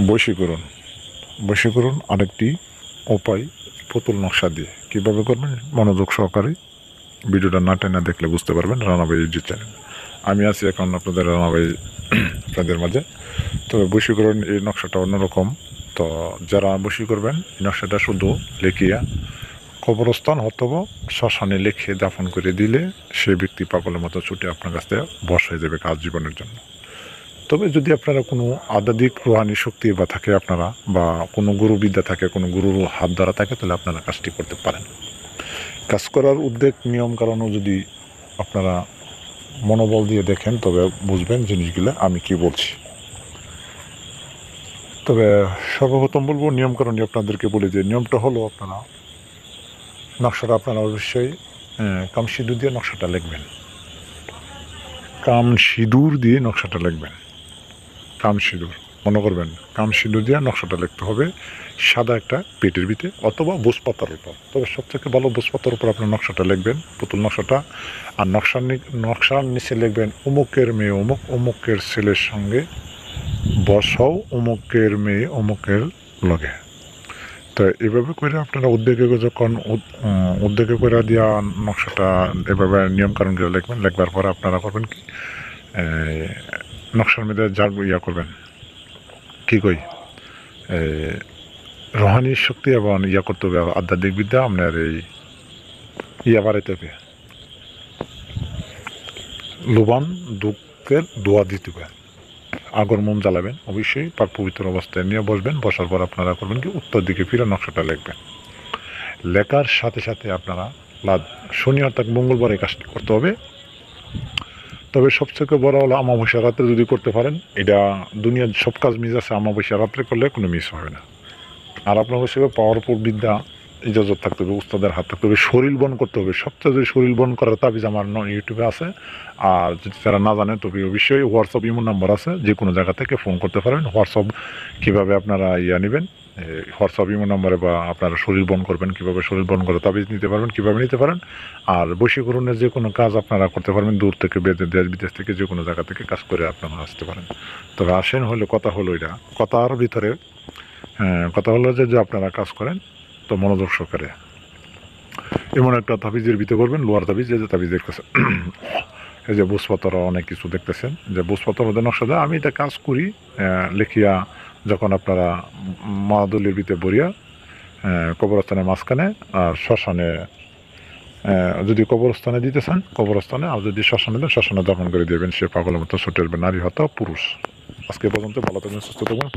বশীকরণ বশীকরণ আরেকটি উপায় পুতুল নকশা দিয়ে কীভাবে করবেন মনোযোগ সহকারে ভিডিওটা না টেনে দেখলে বুঝতে পারবেন। রানাভাই ইউটিউব চ্যানেল আমি আছি এখন আপনাদের রানাভাই আপনাদের মাঝে। তবে বশীকরণ এই নকশাটা অন্যরকম। তো যারা বশী করবেন এই নকশাটা শুধু লিখিয়া কবরস্থান অথবা শ্মশানে লিখে দাফন করে দিলে সেই ব্যক্তি পাগলের মতো ছুটে আপনার কাছ থেকে বশ হয়ে যাবে কাজ জীবনের জন্য। তবে যদি আপনারা কোনো আধ্যাত্মিক রুহানি শক্তি বা থাকে আপনারা বা কোনো গুরুবিদ্যা থাকে, কোনো গুরুর হাত ধরা থাকে, তাহলে আপনারা কাজটি করতে পারেন। কাজ করার উদ্যোগ নিয়ম কারণও যদি আপনারা মনোবল দিয়ে দেখেন তবে বুঝবেন জিনিসগুলো আমি কি বলছি। তবে সর্বপ্রথম বলবো নিয়মকানুনই আপনাদেরকে বলে যে নিয়মটা হলো আপনারা নকশাটা আপনারা অবশ্যই কাম সিঁদুর দিয়ে নকশাটা লিখবেন। কাম সিঁদুর দিয়ে নকশাটা লিখবেন। কাম সিঁদুর মনে করবেন, কাম সিঁদুর দিয়ে নকশাটা লিখতে হবে সাদা একটা পেটের ভিতরে অথবা বুঝপাতার উপর। তবে সবথেকে ভালো বুঝপাতার উপর আপনার নকশাটা লিখবেন, পুতুল নকশাটা। আর নকশার নিচে লিখবেন অমুকের মেয়ে অমুক, অমুকের ছেলের সঙ্গে বসাও, অমুকের মেয়ে অমুকের লগে। তো এভাবে করে আপনারা উদ্যোগে যখন উদ্যোগে করে দেওয়া নকশাটা এভাবে নিয়মকানুনগুলো লিখবেন। লিখবার পরে আপনারা করবেন কি, নকশার মধ্যে যা করবেন কী কই রোহানি শক্তি এবং করতে হবে আধ্যাত্মিক বিদ্যা আপনার এই বাড়াইতে হবে। লোবান দুঃখের দোয়া দিতে হবে। আগর মন জ্বালাবেন অবশ্যই, পাক পবিত্র অবস্থায় নিয়ে বসবেন। বসার পর আপনারা করবেন কি উত্তর দিকে ফিরে নকশাটা লিখবেন। লেখার সাথে সাথে আপনারা শনি অর্থাৎ মঙ্গলবার এই কাজটি করতে হবে। তবে সবথেকে বড় হলো অমাবস্যা রাত্রে যদি করতে পারেন, এটা দুনিয়ার সব কাজ মিস আছে, অমাবস্যা রাত্রে করলে কোনো মিস হবে না। আর আপনার অবশ্যই পাওয়ারফুল বিদ্যা ইজাজত থাকতে হবে, উস্তাদের হাত থাকতে হবে, শরীর বন করতে হবে। সবচেয়ে যদি শরীর বন করার তাবিজ আমার ইউটিউবে আছে। আর যদি তারা না জানে তবে অবশ্যই হোয়াটসঅ্যাপ ইমো নাম্বার আছে, যে কোনো জায়গা থেকে ফোন করতে পারবেন। হোয়াটসঅ্যাপ কীভাবে আপনারা নেবেন, হোয়াটসঅ্যাপ ইমো নাম্বারে বা আপনারা শরীর বন করবেন, কীভাবে শরীর বন করে তাবিজ নিতে পারবেন, কীভাবে নিতে পারেন। আর বশীকরণের যে কোনো কাজ আপনারা করতে পারবেন, দূর থেকে দেশ বিদেশ থেকে যে কোনো জায়গা থেকে কাজ করে আপনারা আসতে পারেন। তবে আসেন হলে কথা হলো এটা, কথার ভিতরে কথা হলো যে আপনারা কাজ করেন তো মনোযোগ সহকারে এমন একটা তাবিজের ভিতরে করবেন, লোয়ার তাবিজ, যে তাবিজ দেখতেছেন এই যে বুঝপাতর অনেক কিছু দেখতেছেন যে বুঝপাতর ওদের নকশা দেয়। আমি এটা কাজ করি লিখিয়া যখন আপনারা মাদুলির ভিতরে বরিয়া কবরস্থানের মাঝখানে আর শ্মশানে, যদি কবরস্থানে দিতেছেন কবরস্থানে, আর যদি শ্মশানে দেন শ্মশানে দাফন করে দেবেন। সে পাগলের মতো ছুটে আসবে, নারী হতো পুরুষ। আজকে পর্যন্ত ভালো থাকবেন, সুস্থ থাকবেন।